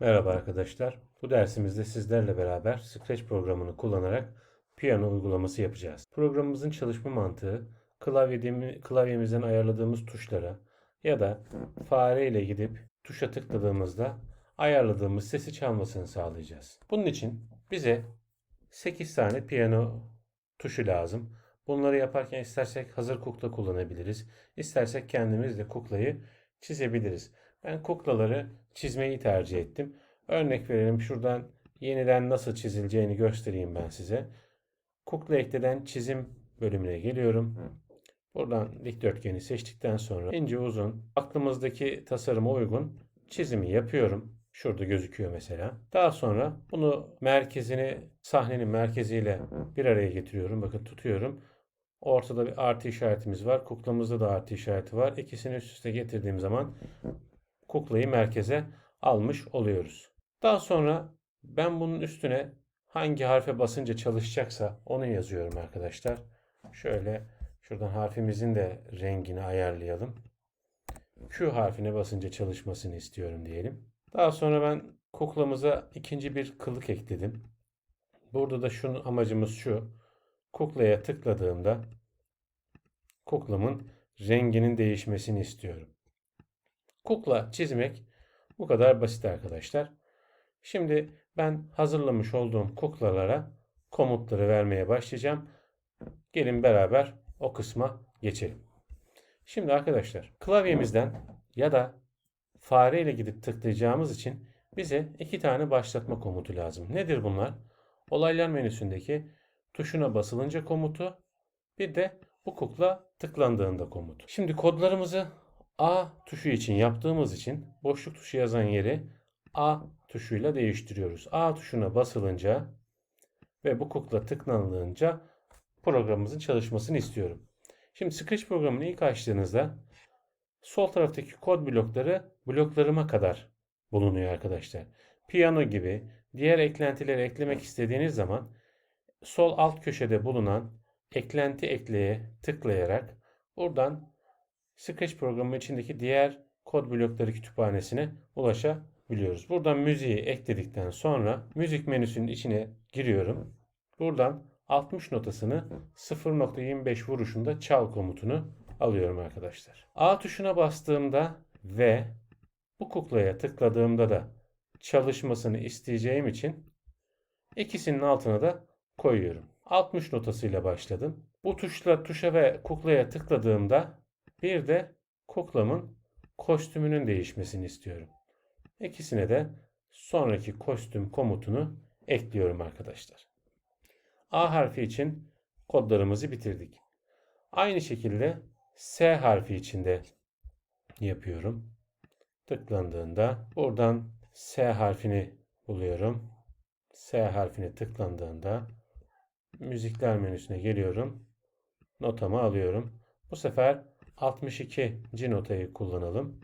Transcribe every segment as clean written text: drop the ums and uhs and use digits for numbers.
Merhaba arkadaşlar. Bu dersimizde sizlerle beraber Scratch programını kullanarak piyano uygulaması yapacağız. Programımızın çalışma mantığı klavyemizden ayarladığımız tuşlara ya da fare ile gidip tuşa tıkladığımızda ayarladığımız sesi çalmasını sağlayacağız. Bunun için bize 8 tane piyano tuşu lazım. Bunları yaparken istersek hazır kukla kullanabiliriz. İstersek kendimiz de kuklayı çizebiliriz. Ben kuklaları çizmeyi tercih ettim. Örnek verelim, şuradan yeniden nasıl çizileceğini göstereyim ben size. Kukla ekleden çizim bölümüne geliyorum. Buradan dikdörtgeni seçtikten sonra ince uzun aklımızdaki tasarıma uygun çizimi yapıyorum. Şurada gözüküyor mesela. Daha sonra bunu sahnenin merkeziyle bir araya getiriyorum. Bakın tutuyorum. Ortada bir artı işaretimiz var. Kuklamızda da artı işareti var. İkisini üst üste getirdiğim zaman kuklayı merkeze almış oluyoruz. Daha sonra ben bunun üstüne hangi harfe basınca çalışacaksa onu yazıyorum arkadaşlar. Şöyle şuradan harfimizin de rengini ayarlayalım. Q harfine basınca çalışmasını istiyorum diyelim. Daha sonra ben kuklamıza ikinci bir kılık ekledim. Burada da amacımız şu. Kuklaya tıkladığımda kuklamın renginin değişmesini istiyorum. Kukla çizmek bu kadar basit arkadaşlar. Şimdi ben hazırlamış olduğum kuklalara komutları vermeye başlayacağım. Gelin beraber o kısma geçelim. Şimdi arkadaşlar klavyemizden ya da fare ile gidip tıklayacağımız için bize iki tane başlatma komutu lazım. Nedir bunlar? Olaylar menüsündeki tuşuna basılınca komutu, bir de bu kukla tıklandığında komut. Şimdi kodlarımızı A tuşu için yaptığımız için boşluk tuşu yazan yeri A tuşuyla değiştiriyoruz. A tuşuna basılınca ve bu kukla tıklanınca programımızın çalışmasını istiyorum. Şimdi Scratch programını ilk açtığınızda sol taraftaki kod blokları bloklarıma kadar bulunuyor arkadaşlar. Piyano gibi diğer eklentileri eklemek istediğiniz zaman sol alt köşede bulunan eklenti ekleye tıklayarak buradan Scratch programı içindeki diğer kod blokları kütüphanesine ulaşabiliyoruz. Buradan müziği ekledikten sonra müzik menüsünün içine giriyorum. Buradan 60 notasını 0.25 vuruşunda çal komutunu alıyorum arkadaşlar. A tuşuna bastığımda ve bu kuklaya tıkladığımda da çalışmasını isteyeceğim için ikisinin altına da koyuyorum. 60 notasıyla başladım. Bu tuşa ve kuklaya tıkladığımda bir de kuklamın kostümünün değişmesini istiyorum. İkisine de sonraki kostüm komutunu ekliyorum arkadaşlar. A harfi için kodlarımızı bitirdik. Aynı şekilde S harfi için de yapıyorum. Tıklandığında buradan S harfini buluyorum. S harfine tıklandığında müzikler menüsüne geliyorum. Notamı alıyorum. Bu sefer 62. notayı kullanalım.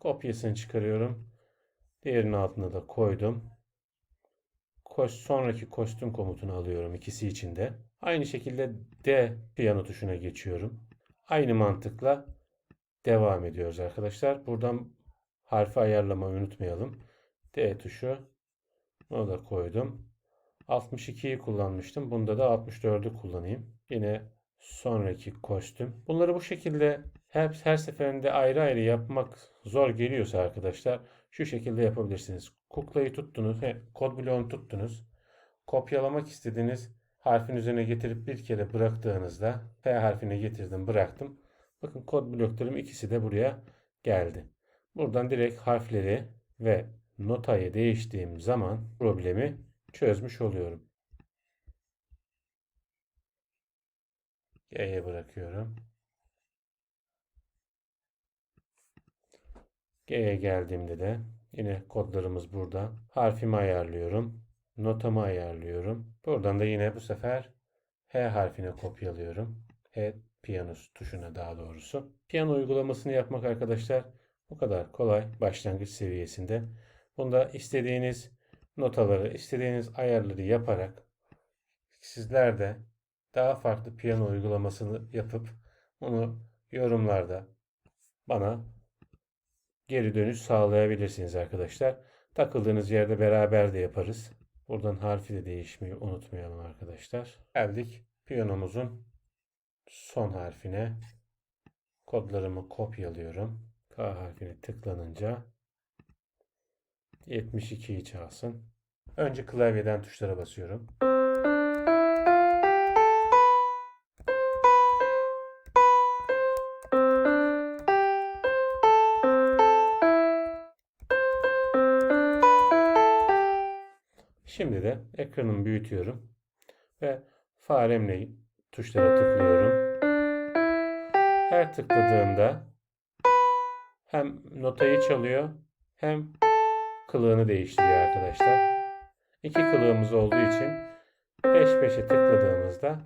Kopyasını çıkarıyorum. Diğerinin altına da koydum. Sonraki kostüm komutunu alıyorum ikisi için de. Aynı şekilde D piyano tuşuna geçiyorum. Aynı mantıkla devam ediyoruz arkadaşlar. Buradan harfi ayarlamayı unutmayalım. D tuşu. Onu da koydum. 62'yi kullanmıştım. Bunda da 64'ü kullanayım. Yine sonraki kostüm. Bunları bu şekilde her seferinde ayrı ayrı yapmak zor geliyorsa arkadaşlar şu şekilde yapabilirsiniz. Kuklayı tuttunuz, kod bloğunu tuttunuz. Kopyalamak istediğiniz harfin üzerine getirip bir kere bıraktığınızda P harfine getirdim, bıraktım. Bakın kod bloklarım ikisi de buraya geldi. Buradan direkt harfleri ve notayı değiştiğim zaman problemi çözmüş oluyorum. G'ye bırakıyorum. G'ye geldiğimde de yine kodlarımız burada. Harfimi ayarlıyorum. Notamı ayarlıyorum. Buradan da yine bu sefer H harfine kopyalıyorum. H piyano tuşuna daha doğrusu. Piyano uygulamasını yapmak arkadaşlar bu kadar kolay başlangıç seviyesinde. Bunda istediğiniz notaları, istediğiniz ayarları yaparak sizler de daha farklı piyano uygulamasını yapıp onu yorumlarda bana geri dönüş sağlayabilirsiniz arkadaşlar. Takıldığınız yerde beraber de yaparız. Buradan harfi de değişmeyi unutmayalım arkadaşlar. Geldik piyanomuzun son harfine. Kodlarımı kopyalıyorum. K harfine tıklanınca 72'yi çalsın. Önce klavyeden tuşlara basıyorum. Şimdi de ekranımı büyütüyorum ve faremle tuşlara tıklıyorum. Her tıkladığımda hem notayı çalıyor hem kılığını değiştiriyor arkadaşlar. İki kılığımız olduğu için peş peşe tıkladığımızda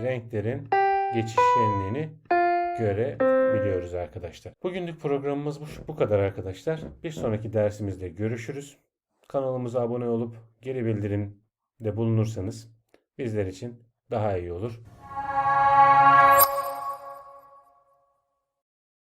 renklerin geçişkenliğini görebiliyoruz arkadaşlar. Bugünlük programımız bu kadar arkadaşlar. Bir sonraki dersimizde görüşürüz. Kanalımıza abone olup geri bildirimde bulunursanız bizler için daha iyi olur.